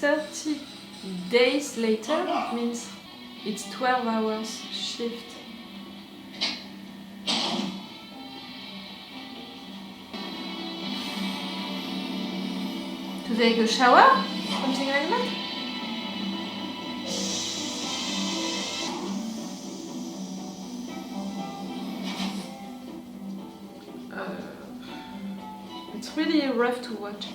30 days later, it means it's 12 hours shift. To take a shower? Something like that? It's really rough to watch.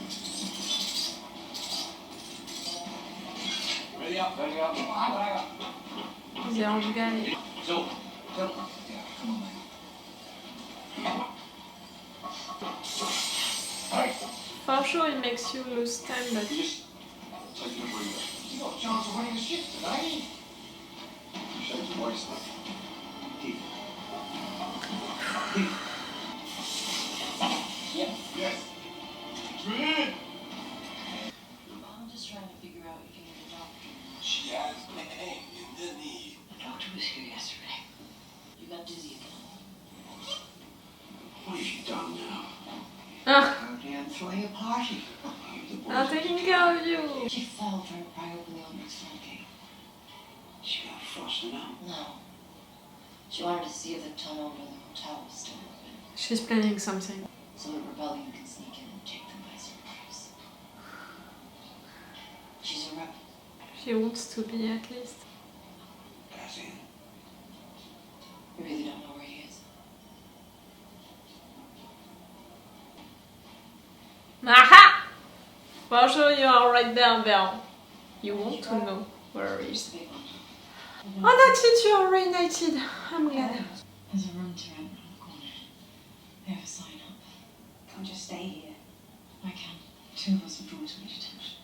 Ready up, ready up. The old guy. So, Yeah, come on, mate. For sure it makes you lose time, but... you just taking a breather. You got a chance of winning the shift today. Shame to waste it. Keith. Yeah. Yes. Brilliant. I'm just trying to figure out if you need a doctor. She has pain in the knee. The doctor was here yesterday. You got dizzy again. What have you done now? Apparently I'm throwing a party. I'm taking care of you. She fell trying to pry open the Omnic's front gate. She got frosted out. No. She wanted to see if the tunnel under the hotel was still open. She's planning something. So the rebellion can sneak in and take them by surprise. She's a rebel. She wants to be at least. Cassian. We really don't know where he is. Aha! For sure you are right there, Belle. You want to know where he Here's is. the big one. Oh, that's it, you are reunited. I'm glad. There's a room to rent around the corner. They have a sign up. Can't just stay here. I can. Two of us are drawn to a detention.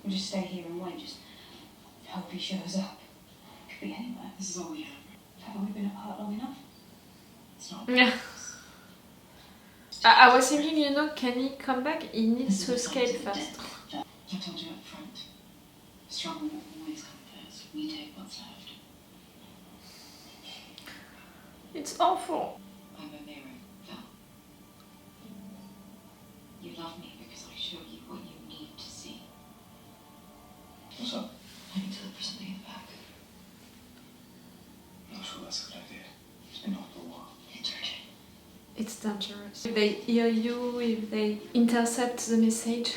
We'll just stay here and wait. Just hope he shows up. Could be anywhere. This is all we have. Haven't we been apart long enough? It's not. Yeah. I was thinking, you know, can he come back? He needs to escape first. I told you up front. Struggle will always come first. We take what's left. It's awful. I'm a mirror, Val. You love me because I show you what you need to see. What's up? I need to look for something in the back. Not sure that's a good idea. It's been off for a while. It's urgent. It's dangerous. If they hear you, if they intercept the message,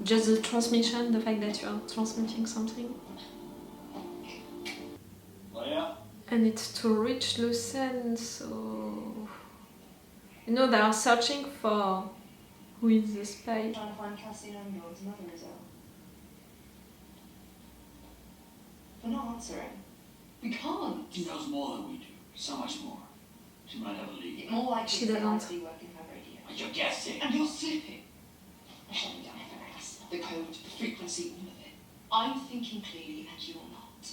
just the transmission, the fact that you are transmitting something. Leia? And it's to reach Luthen, so... You know, they are searching for who is the spy. Trying to find Cassian and Andor is another result. We're not answering. We can't. She knows more than we do. So much more. She might have a lead. More likely She they doesn't. might be working her radio. But you're guessing. And you're sleeping. Shut me down, Ferrix. The code, the frequency, all of it. I'm thinking clearly and you're not.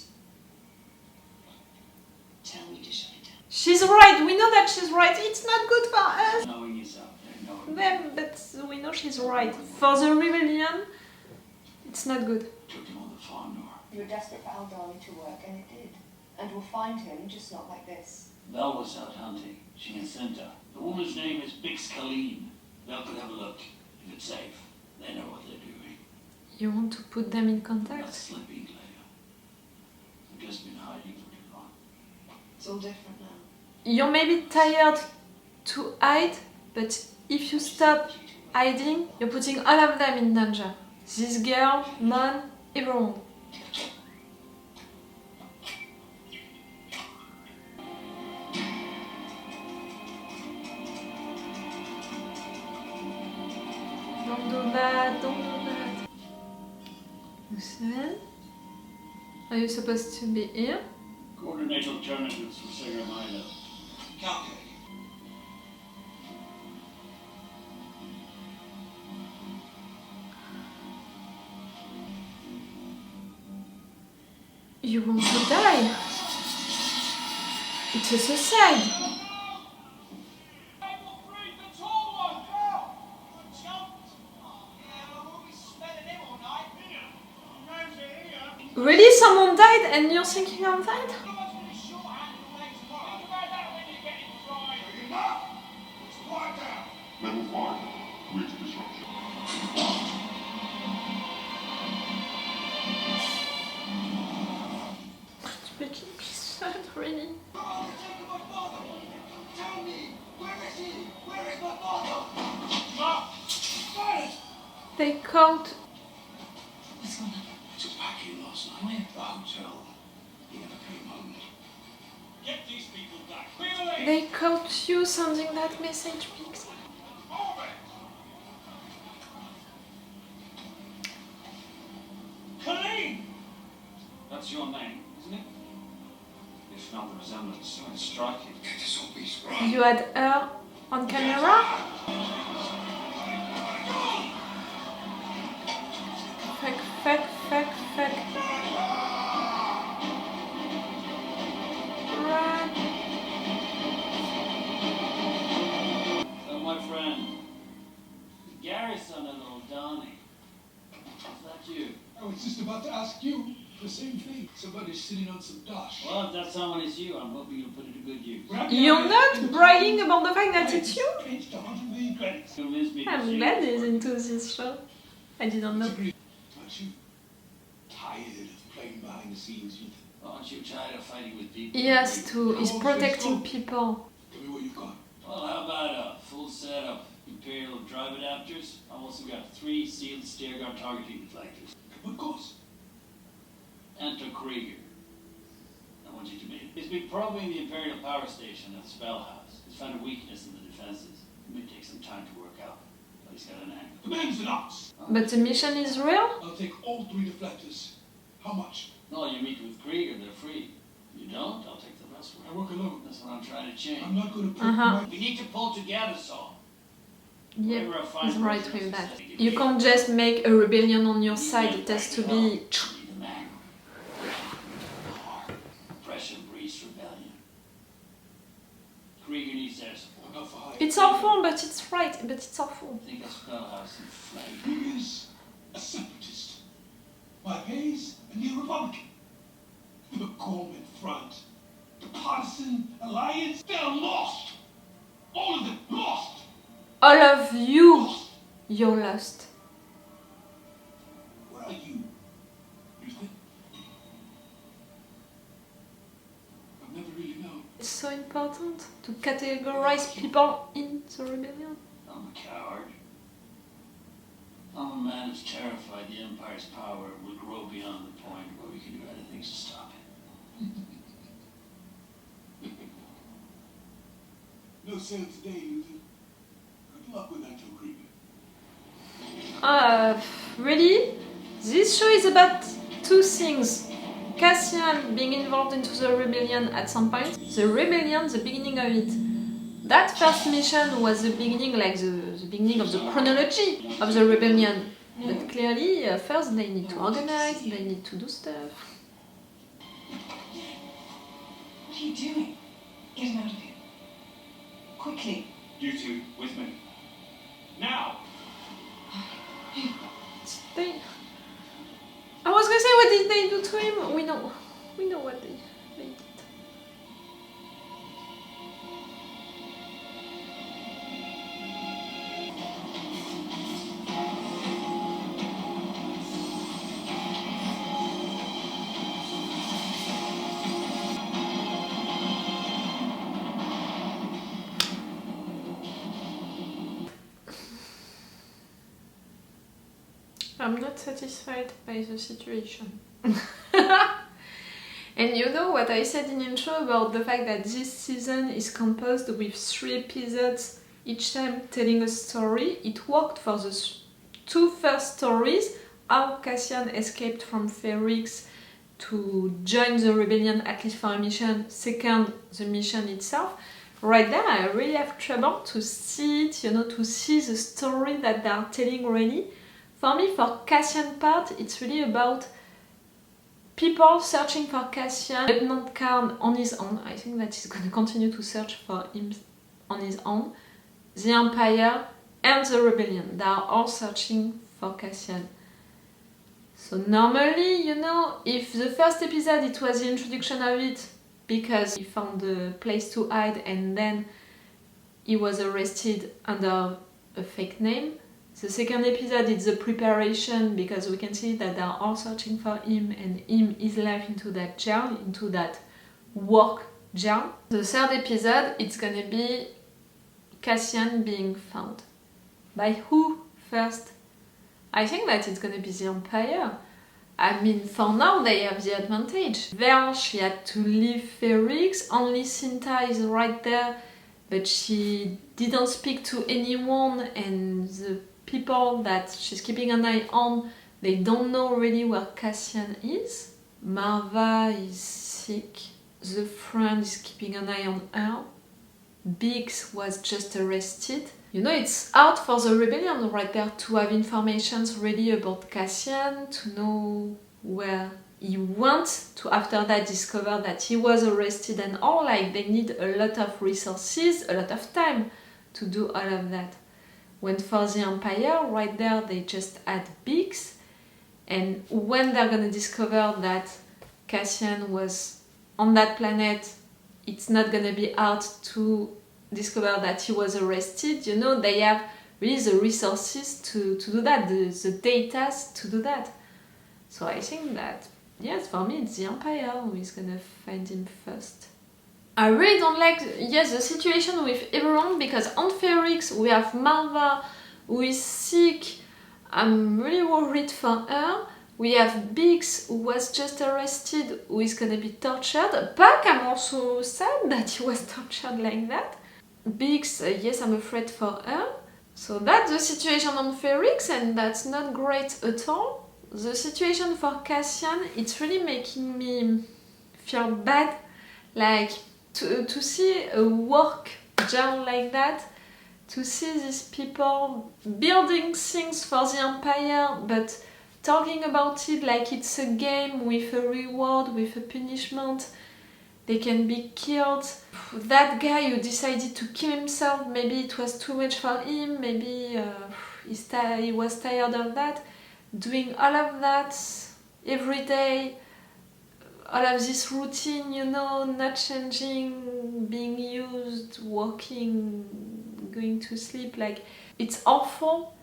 Tell me to shut it down. She's right, we know that she's right. It's not good for us. Knowing yourself. Knowing Them, but we know she's right. For the rebellion, it's not good. took him on the farm, Nor. You were desperate for Aldani to work, and it did. And we'll find him, just not like this. Val was out hunting. She and Cinta. The woman's name is Bix Colleen. Val could have a look. If it's safe, they know what they're doing. You want to put them in That's contact? slipping, Leia. I've just been hiding for too long. It's all different now. You're maybe tired to hide, but if you stop hiding, you're putting all of them in danger. This girl, man, everyone. Don't do that, don't do that. Luthen? Are you supposed to be here? Coordinate alternatives for Singer Milo. Calculate. You want to die? It's a suicide. Really? Someone died and you're thinking of that? Level 5, grid disruption. caught. What's going on? Took back in last night. Where? The hotel. He never came home. Get these people back. Clear away. They caught you sending that message, Pix. Move it. Colleen! That's your name, isn't it? If not the resemblance, so it's striking. Get this all piece right. You had her on camera? Fuck. Run. So my friend, Gary's son and old Donnie. Is that you? I was just about to ask you the same thing. Somebody's sitting on some dosh. Well, if that someone is you, I'm hoping you'll put it to good use. You're not bragging about the fact that it's you? Page 100 credits. Convince me I'm glad he's into this show. I didn't know. Disagree. Aren't you tired of playing behind the scenes, Luthen? Aren't you tired of fighting with people? He has to, he's protecting people. Tell me what you've got. Well, how about a full set of Imperial drive adapters? I've also got 3 sealed stair guard targeting deflectors. What course? Enter Krieger. I want you to meet him. He's been probing the Imperial power station at the Spell House. He's found a weakness in the defenses. It may take some time to work out, but he's got an angle. The man's an ox. But the mission is real? I'll take all 3 deflectors. How much? No, you meet with Krieger, they're free. You don't, I'll take the rest. I work alone. That's what I'm trying to change. I'm not going to put Uh-huh. my... We need to pull together, Saul. Yep, Whatever I find he's right for with us, that. it's You can't just make a rebellion on your side, it has to be... Need the man. Oppression breeds rebellion. Krieger needs their support. I'm not for hire. It's awful, but it's right, but it's awful. Think of Spellhouse and Flame. He is a separatist. My base, a new republican. The Gorman Front. The Partisan Alliance. They're lost. All of them lost. All of you, Lost. you're lost. Where are you? Luthen? I've never really known. It's so important to categorize people in the rebellion. I'm a coward. I'm a man who's terrified the Empire's power will grow beyond the point where we can do anything to stop it. No sale today, Luthen. Good luck with that, Krieger. Really? This show is about 2 things. Cassian being involved into the rebellion at some point. The rebellion, the beginning of it. That first mission was the beginning, like the beginning of the chronology of the rebellion. But clearly, first they need to organize, they need to do stuff. What are you doing? Get him out of here. Quickly. You 2 with me. Now. I was gonna say, what did they do to him? We know what they did. I'm not satisfied by the situation. And you know what I said in intro about the fact that this season is composed with 3 episodes, each time telling a story. It worked for the 2 first stories, how Cassian escaped from Ferrix to join the rebellion, at least for a mission. Second, the mission itself. Right there, I really have trouble to see it, to see the story that they are telling really. For me, for Cassian part, it's really about people searching for Cassian, but not Karn on his own. I think that he's going to continue to search for him on his own. The Empire and the Rebellion, they are all searching for Cassian. So normally, if the first episode it was the introduction of it, because he found a place to hide and then he was arrested under a fake name. The second episode is the preparation, because we can see that they are all searching for him and him is left into that jail, into that work jail. The third episode, it's gonna be Cassian being found. By who first? I think that it's gonna be the Empire. I mean, for now they have the advantage. There she had to leave Ferrix, only Cinta is right there, but she didn't speak to anyone, and the people that she's keeping an eye on, they don't know really where Cassian is. Marva is sick, the friend is keeping an eye on her. Biggs was just arrested. You know, it's hard for the rebellion right there to have informations really about Cassian, to know where he went, to after that discover that he was arrested and all. Like, they need a lot of resources, a lot of time to do all of that. When for the Empire, right there, they just add Biggs, and when they're gonna discover that Cassian was on that planet, it's not gonna be hard to discover that he was arrested. You know, they have really the resources to do that, the data to do that. So I think that, yes, for me it's the Empire who is gonna find him first. I really don't like, yes, the situation with everyone, because on Ferrix we have Marva who is sick. I'm really worried for her. We have Biggs, who was just arrested, who is gonna be tortured. Puck, I'm also sad that he was tortured like that. Biggs, yes, I'm afraid for her. So that's the situation on Ferrix, and that's not great at all. The situation for Cassian, it's really making me feel bad. Like, to see a work job like that, to see these people building things for the Empire, but talking about it like it's a game with a reward, with a punishment. They can be killed. That guy who decided to kill himself, maybe it was too much for him, maybe he was tired of that. Doing all of that every day, all of this routine, you know, not changing, being used, working, going to sleep, like, it's awful.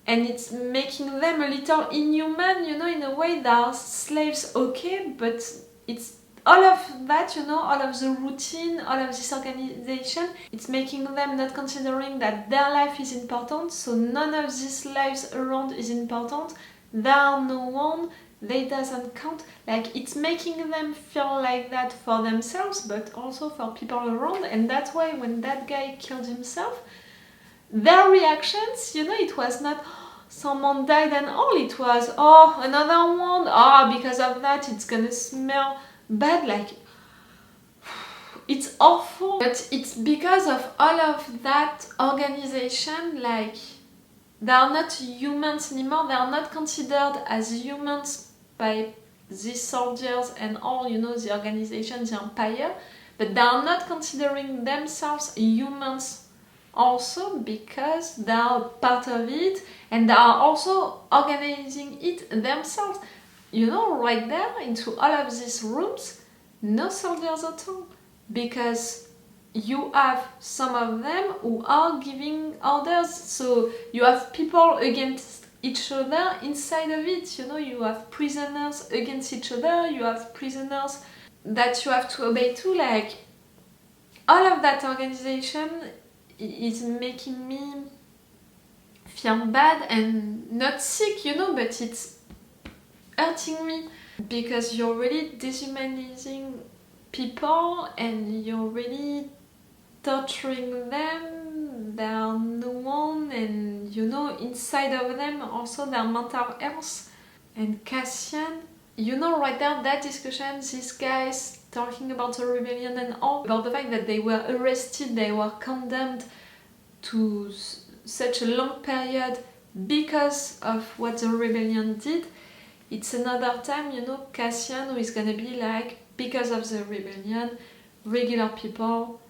And it's making them a little inhuman, you know, in a way. They are slaves, okay, but it's all of that, you know, all of the routine, all of this organization, it's making them not considering that their life is important, so none of these lives around is important. They are no one, they doesn't count. Like, it's making them feel like that for themselves, but also for people around, and that's why when that guy killed himself, their reactions, you know, it was not someone died and all, it was, oh, another one, oh, because of that it's gonna smell bad. Like, it's awful, but it's because of all of that organization. Like, they are not humans anymore, they are not considered as humans by these soldiers and all, you know, the organization, the Empire, but they are not considering themselves humans also, because they are part of it and they are also organizing it themselves. You know, right there, into all of these rooms, no soldiers at all, because you have some of them who are giving orders, so you have people against each other inside of it, you know, you have prisoners against each other, you have prisoners that you have to obey to. Like, all of that organization is making me feel bad and not sick, you know, but it's hurting me, because you're really dehumanizing people and you're really torturing them. They are no one, and you know, inside of them also their mental health. And Cassian, you know, right there, that discussion, these guys talking about the rebellion and all, about the fact that they were arrested, they were condemned to such a long period because of what the rebellion did. It's another time, you know, Cassian, who is gonna be like, because of the rebellion, regular people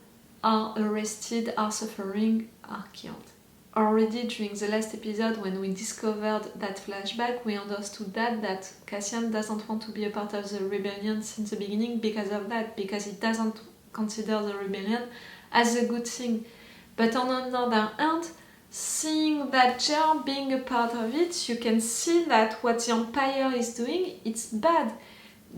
are arrested, are suffering, are killed. Already during the last episode, when we discovered that flashback, we understood that Cassian doesn't want to be a part of the rebellion since the beginning because of that, because he doesn't consider the rebellion as a good thing. But on another hand, seeing that Jar being a part of it, you can see that what the Empire is doing, it's bad.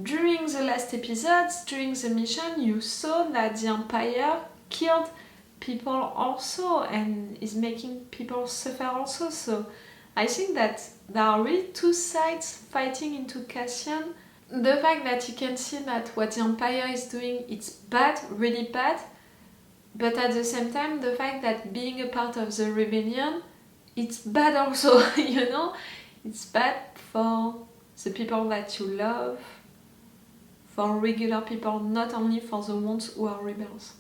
During the last episodes, during the mission, you saw that the Empire killed people also and is making people suffer also. So I think that there are really two sides fighting into Cassian. The fact that you can see that what the Empire is doing, it's bad, really bad, but at the same time, the fact that being a part of the rebellion, it's bad also, you know? It's bad for the people that you love, for regular people, not only for the ones who are rebels.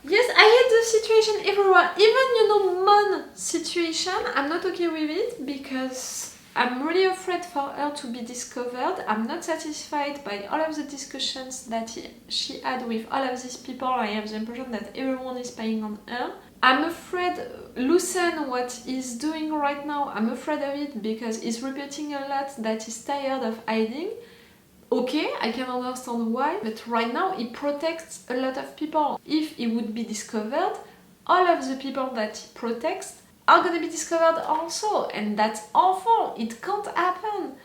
Yes, I hate the situation everywhere. Even, you know, Mon situation, I'm not okay with it because I'm really afraid for her to be discovered. I'm not satisfied by all of the discussions that she had with all of these people. I have the impression that everyone is spying on her. I'm afraid Luthen, what he's doing right now, I'm afraid of it because he's repeating a lot that he's tired of hiding. Okay, I can understand why, but right now he protects a lot of people. If he would be discovered, all of the people that he protects are gonna be discovered also, and that's awful. It can't happen.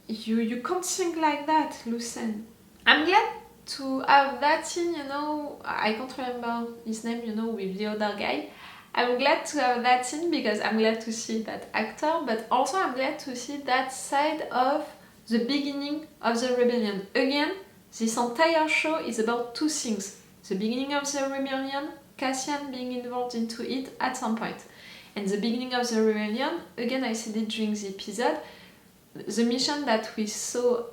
You can't think like that, Luthen. I'm glad to have that scene, you know, I can't remember his name, you know, with the other guy. I'm glad to have that scene because I'm glad to see that actor, but also I'm glad to see that side of the beginning of the rebellion. Again, this entire show is about two things. The beginning of the rebellion, Cassian being involved into it at some point. And the beginning of the rebellion, again I said it during the episode, the mission that we saw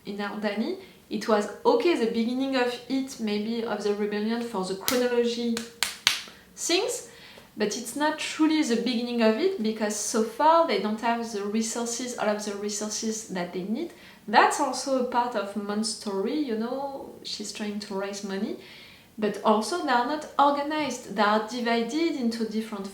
in Ardani, it was okay, the beginning of it, maybe of the rebellion for the chronology things, but it's not truly the beginning of it because so far they don't have the resources, all of the resources that they need. That's also a part of Mon's story, you know, she's trying to raise money, but also they are not organized, they are divided into different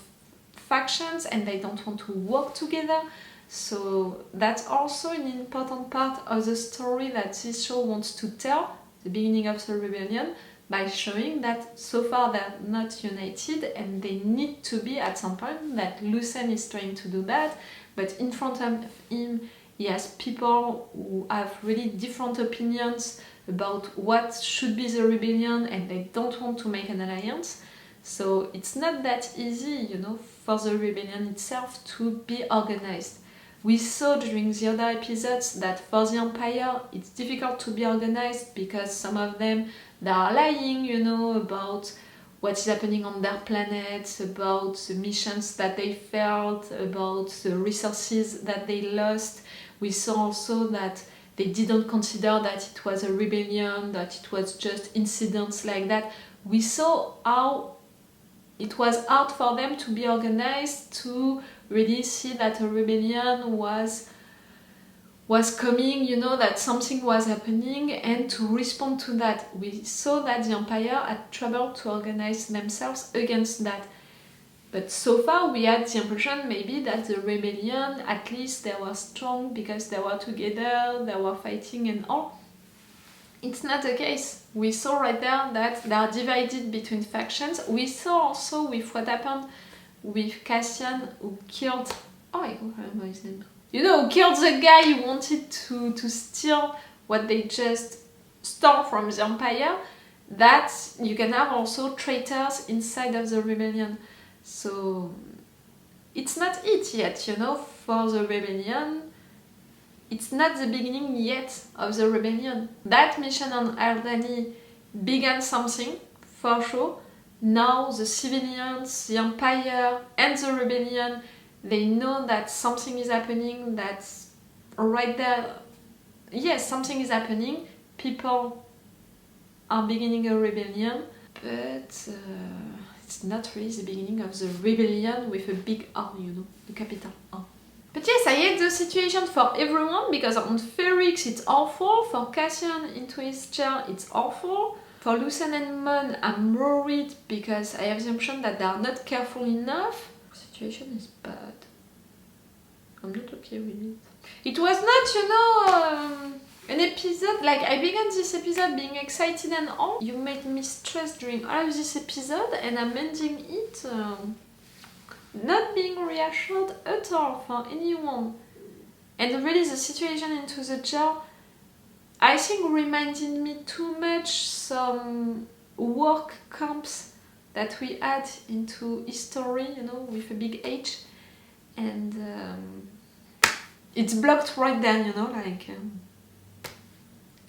factions and they don't want to work together. So that's also an important part of the story that this show wants to tell, the beginning of the rebellion, by showing that so far they're not united and they need to be at some point, that Luthen is trying to do that, but in front of him he has people who have really different opinions about what should be the rebellion and they don't want to make an alliance. So it's not that easy, you know, for the rebellion itself to be organized. We saw during the other episodes that for the Empire it's difficult to be organized because some of them, they are lying, you know, about what is happening on their planet, about the missions that they failed, about the resources that they lost. We saw also that they didn't consider that it was a rebellion, that it was just incidents like that. We saw how it was hard for them to be organized, to really see that a rebellion was coming, you know, that something was happening, and to respond to that. We saw that the Empire had trouble to organize themselves against that. But so far we had the impression maybe that the rebellion, at least they were strong because they were together, they were fighting and all. It's not the case. We saw right there that they are divided between factions. We saw also with what happened with Cassian, who killed... Oh, I don't remember his name. You know, who killed the guy who wanted to steal what they just stole from the Empire. That you can have also traitors inside of the rebellion. So it's not it yet, you know, for the rebellion. It's not the beginning yet of the rebellion. That mission on Ardani began something, for sure. Now the civilians, the Empire and the rebellion, they know that something is happening, that's right there. Yes, something is happening. People are beginning a rebellion, but it's not really the beginning of the rebellion with a big R, you know, the capital R. But yes, I hate the situation for everyone because on Ferrix it's awful, for Cassian into his chair it's awful. For Luthen and Mon, I'm worried because I have the impression that they are not careful enough. The situation is bad. I'm not okay with it. It was not, you know, an episode, like I began this episode being excited and all. You made me stressed during all of this episode and I'm ending it not being reassured at all for anyone. And really the situation into the jail, I think reminded me too much some work camps that we had into history, you know, with a big H. And it's blocked right then, you know, like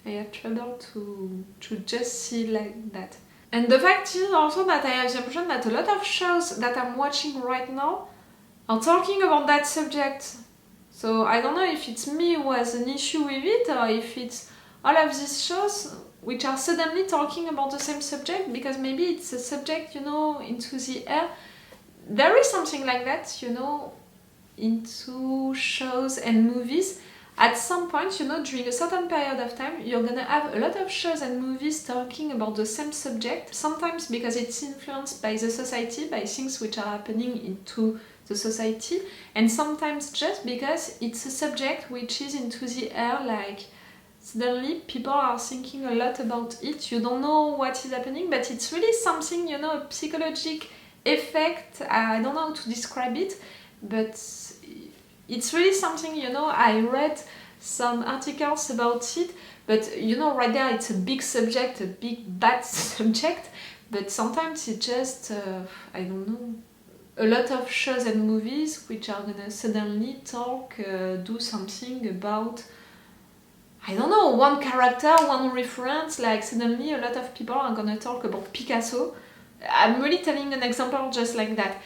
I have trouble to just see like that. And the fact is also that I have the impression that a lot of shows that I'm watching right now are talking about that subject. So I don't know if it's me who has an issue with it, or if it's all of these shows which are suddenly talking about the same subject, because maybe it's a subject, you know, into the air. There is something like that, you know, into shows and movies. At some point, you know, during a certain period of time, you're gonna have a lot of shows and movies talking about the same subject, sometimes because it's influenced by the society, by things which are happening into the society, and sometimes just because it's a subject which is into the air, like suddenly people are thinking a lot about it. You don't know what is happening, but it's really something, you know, a psychological effect. I don't know how to describe it, but it's really something, you know. I read some articles about it, but you know, right there it's a big subject, a big bad subject, but sometimes it's just, I don't know, a lot of shows and movies which are gonna suddenly talk, do something about, I don't know, one character, one reference, like suddenly a lot of people are gonna talk about Picasso. I'm really telling an example just like that.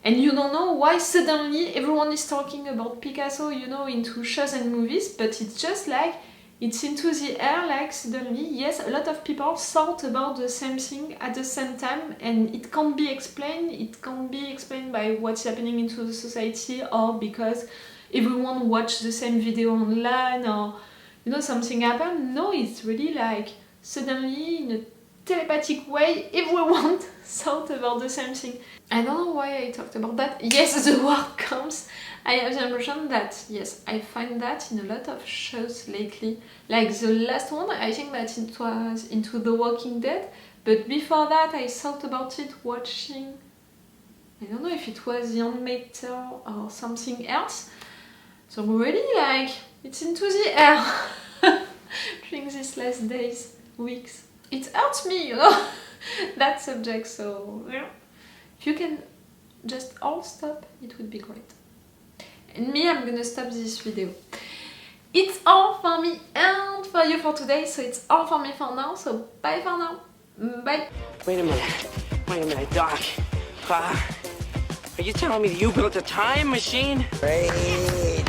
And you don't know why suddenly everyone is talking about Picasso, you know, into shows and movies, but it's just like, it's into the air, like suddenly, yes, a lot of people thought about the same thing at the same time, and it can't be explained. It can't be explained by what's happening into the society, or because everyone watched the same video online, or, you know, something happened. No, it's really like, suddenly, in a telepathic way, everyone thought about the same thing. I don't know why I talked about that. Yes, the word comes. I have the impression that, yes, I find that in a lot of shows lately. Like the last one, I think that it was into The Walking Dead, but before that I thought about it watching, I don't know if it was The Handmaid's Tale or something else. So really, like, it's into the air during these last days, weeks. It hurts me, you know, that subject, so yeah. If you can just all stop, it would be great. And me, I'm gonna stop this video. It's all for me and for you for today, so it's all for me for now, so bye for now. Bye. Wait a minute, Doc. Are you telling me that you built a time machine? Great.